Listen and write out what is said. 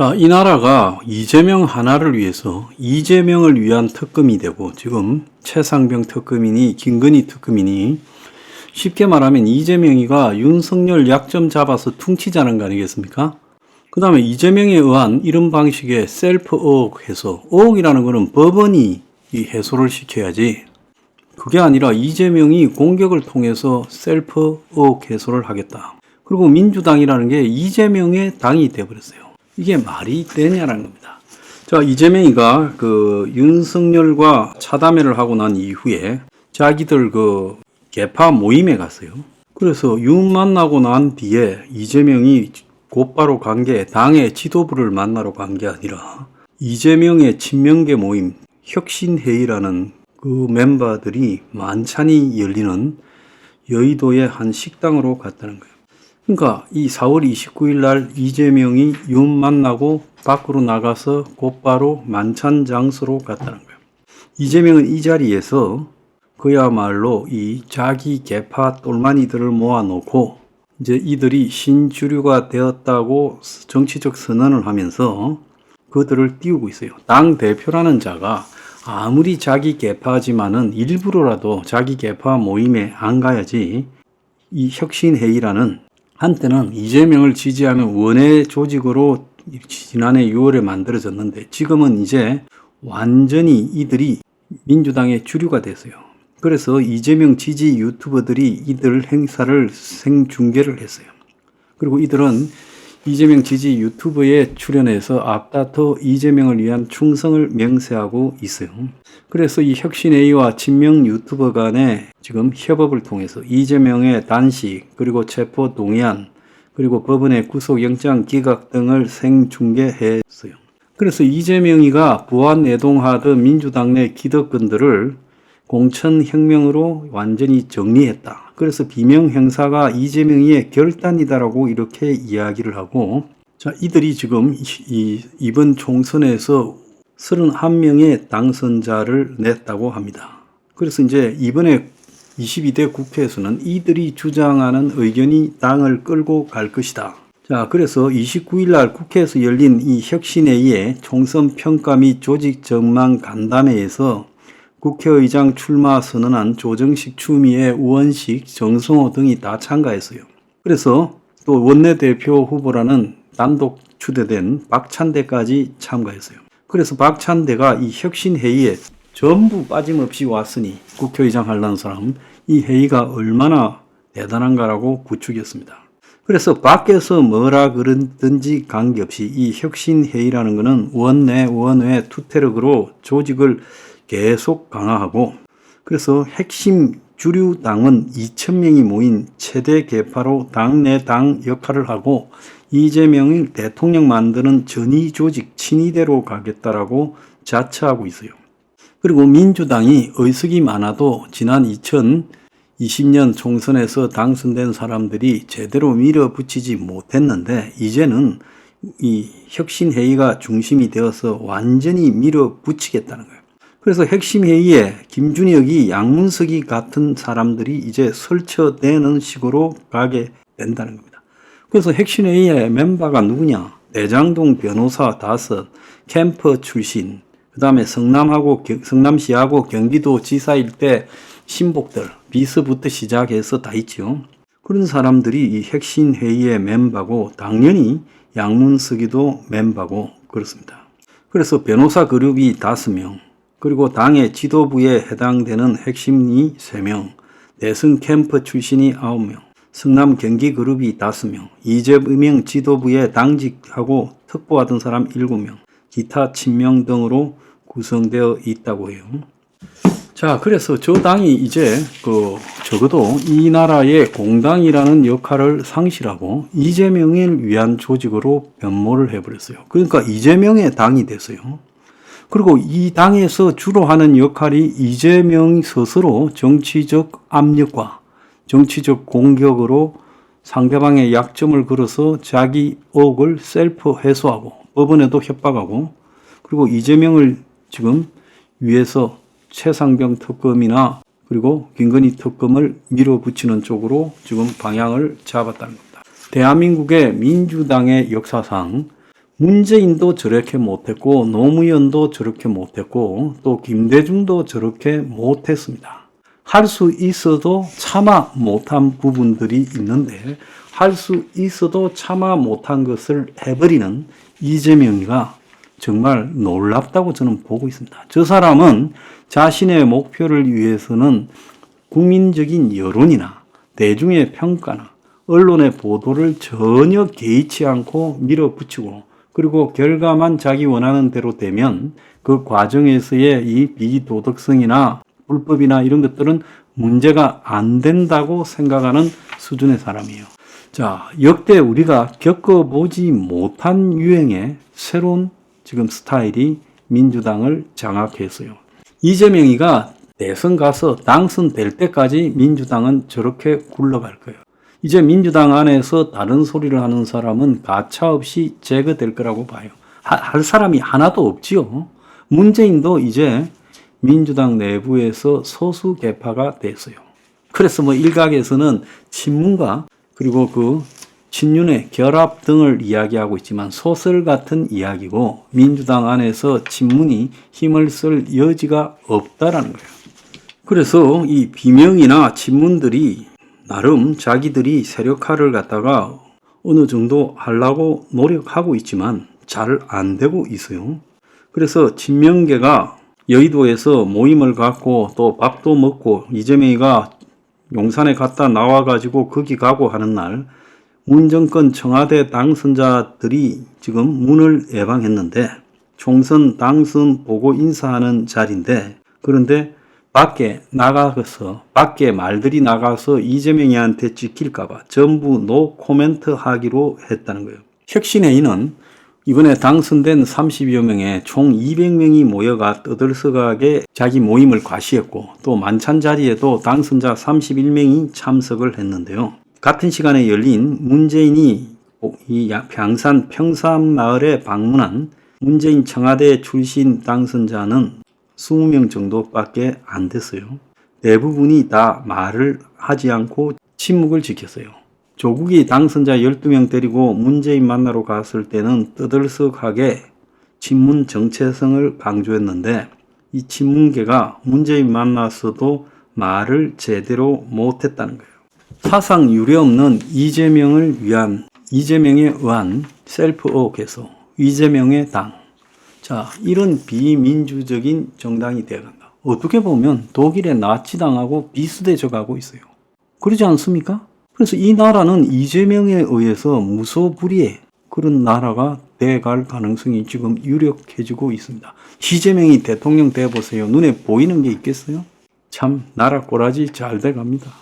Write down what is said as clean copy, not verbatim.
자, 이 나라가 이재명 하나를 위해서 이재명을 위한 특검이 되고 지금 최상병 특검이니 김건희 특검이니 쉽게 말하면 이재명이가 윤석열 약점 잡아서 퉁치자는 거 아니겠습니까? 그 다음에 이재명에 의한 이런 방식의 셀프 의혹 해소, 의혹이라는 것은 법원이 이 해소를 시켜야지 그게 아니라 이재명이 공격을 통해서 셀프 의혹 해소를 하겠다. 그리고 민주당이라는 게 이재명의 당이 돼버렸어요. 이게 말이 되냐라는 겁니다. 자, 이재명이가 윤석열과 차담회를 하고 난 이후에 자기들 개파 모임에 갔어요. 그래서 윤 만나고 난 뒤에 이재명이 곧바로 간 게 당의 지도부를 만나러 간 게 아니라 이재명의 친명계 모임 혁신회의라는 그 멤버들이 만찬이 열리는 여의도의 한 식당으로 갔다는 거예요. 그러니까 이 4월 29일 날 이재명이 윤 만나고 밖으로 나가서 곧바로 만찬 장소로 갔다는 거예요. 이재명은 이 자리에서 그야말로 이 자기 개파 똘마니들을 모아놓고 이제 이들이 신주류가 되었다고 정치적 선언을 하면서 그들을 띄우고 있어요. 당 대표라는 자가 아무리 자기 개파지만은 일부러라도 자기 개파 모임에 안 가야지 이 혁신회의라는 한때는 이재명을 지지하는 원외 조직으로 지난해 6월에 만들어졌는데 지금은 이제 완전히 이들이 민주당의 주류가 됐어요. 그래서 이재명 지지 유튜버들이 이들 행사를 생중계를 했어요. 그리고 이들은 이재명 지지 유튜브에 출연해서 앞다퉈 이재명을 위한 충성을 맹세하고 있어요. 그래서 이 혁신회의와 친명 유튜버 간에 지금 협업을 통해서 이재명의 단식, 그리고 체포 동의안, 그리고 법원의 구속영장 기각 등을 생중계했어요. 그래서 이재명이가 부안내동하던 민주당 내 기득권들을 공천혁명으로 완전히 정리했다. 그래서 비명 행사가 이재명의 결단이다라고 이렇게 이야기를 하고, 자, 이들이 지금 이번 총선에서 31명의 당선자를 냈다고 합니다. 그래서 이제 이번에 22대 국회에서는 이들이 주장하는 의견이 당을 끌고 갈 것이다. 자, 그래서 29일 날 국회에서 열린 이 혁신회의의 총선 평가 및 조직 전망 간담회에서 국회의장 출마 선언한 조정식, 추미애, 우원식, 정성호 등이 다 참가했어요. 그래서 또 원내대표 후보라는 단독 추대된 박찬대까지 참가했어요. 그래서 박찬대가 이 혁신회의에 전부 빠짐없이 왔으니 국회의장 하려는 사람 이 회의가 얼마나 대단한가라고 부추겼습니다. 그래서 밖에서 뭐라 그러든지 관계없이 이 혁신회의라는 것은 원내 원외 투태력으로 조직을 계속 강화하고, 그래서 핵심 주류 당은 2,000명이 모인 최대 개파로 당내 당 역할을 하고 이재명을 대통령 만드는 전위 조직 친위대로 가겠다라고 자처하고 있어요. 그리고 민주당이 의석이 많아도 지난 2020년 총선에서 당선된 사람들이 제대로 밀어붙이지 못했는데 이제는 이 혁신회의가 중심이 되어서 완전히 밀어붙이겠다는 거예요. 그래서 핵심회의에 김준혁이 양문석이 같은 사람들이 이제 설쳐되는 식으로 가게 된다는 겁니다. 그래서 핵심회의의 멤버가 누구냐? 대장동 변호사 5, 캠퍼 출신, 그 다음에 성남시하고 경기도 지사일 때 신복들, 비서부터 시작해서 다 있죠. 그런 사람들이 이 핵심회의의 멤버고 당연히 양문석이도 멤버고 그렇습니다. 그래서 변호사 그룹이 5명, 그리고 당의 지도부에 해당되는 핵심이 3명, 대선 캠프 출신이 9명, 성남 경기 그룹이 5명, 이재명 지도부에 당직하고 특보하던 사람 7명, 기타 친명 등으로 구성되어 있다고 해요. 자, 그래서 저 당이 이제 적어도 이 나라의 공당이라는 역할을 상실하고 이재명을 위한 조직으로 변모를 해버렸어요. 그러니까 이재명의 당이 됐어요. 그리고 이 당에서 주로 하는 역할이 이재명 스스로 정치적 압력과 정치적 공격으로 상대방의 약점을 걸어서 자기 의혹을 셀프 해소하고 법원에도 협박하고, 그리고 이재명을 지금 위해서 최상병 특검이나 그리고 김건희 특검을 밀어붙이는 쪽으로 지금 방향을 잡았다는 겁니다. 대한민국의 민주당의 역사상 문재인도 저렇게 못했고 노무현도 저렇게 못했고 또 김대중도 저렇게 못했습니다. 할 수 있어도 차마 못한 부분들이 있는데 할 수 있어도 차마 못한 것을 해버리는 이재명이가 정말 놀랍다고 저는 보고 있습니다. 저 사람은 자신의 목표를 위해서는 국민적인 여론이나 대중의 평가나 언론의 보도를 전혀 개의치 않고 밀어붙이고 그리고 결과만 자기 원하는 대로 되면 그 과정에서의 이 비도덕성이나 불법이나 이런 것들은 문제가 안 된다고 생각하는 수준의 사람이에요. 자, 역대 우리가 겪어보지 못한 유행의 새로운 지금 스타일이 민주당을 장악했어요. 이재명이가 대선 가서 당선될 때까지 민주당은 저렇게 굴러갈 거예요. 이제 민주당 안에서 다른 소리를 하는 사람은 가차없이 제거될 거라고 봐요. 할 사람이 하나도 없지요. 문재인도 이제 민주당 내부에서 소수 계파가 됐어요. 그래서 뭐 일각에서는 친문과 그리고 그 친윤의 결합 등을 이야기하고 있지만 소설 같은 이야기고 민주당 안에서 친문이 힘을 쓸 여지가 없다라는 거예요. 그래서 이 비명이나 친문들이 나름 자기들이 세력화를 갖다가 어느 정도 하려고 노력하고 있지만 잘 안 되고 있어요. 그래서 친명계가 여의도에서 모임을 갖고 또 밥도 먹고 이재명이가 용산에 갔다 나와가지고 거기 가고 하는 날 문정권 청와대 당선자들이 지금 문을 예방했는데 총선 당선 보고 인사하는 자리인데 그런데 밖에 말들이 나가서 이재명이한테 찍힐까봐 전부 노 코멘트 하기로 했다는 거예요. 혁신회의는 이번에 당선된 30여 명의 총 200명이 모여가 떠들썩하게 자기 모임을 과시했고 또 만찬 자리에도 당선자 31명이 참석을 했는데요. 같은 시간에 열린 문재인이 이 평산 평산마을에 방문한 문재인 청와대 출신 당선자는 20명 정도밖에 안 됐어요. 대부분이 다 말을 하지 않고 침묵을 지켰어요. 조국이 당선자 12명 데리고 문재인 만나러 갔을 때는 떠들썩하게 친문 정체성을 강조했는데 이 친문계가 문재인 만나서도 말을 제대로 못했다는 거예요. 사상 유례없는 이재명에 의한 셀프어옥에서 이재명의 당. 자, 이런 비민주적인 정당이 되어간다. 어떻게 보면 독일의 나치당하고 비슷해져 가고 있어요. 그러지 않습니까? 그래서 이 나라는 이재명에 의해서 무소불위의 그런 나라가 돼갈 가능성이 지금 유력해지고 있습니다. 이재명이 대통령 돼보세요. 눈에 보이는 게 있겠어요? 참 나라 꼬라지 잘 돼갑니다.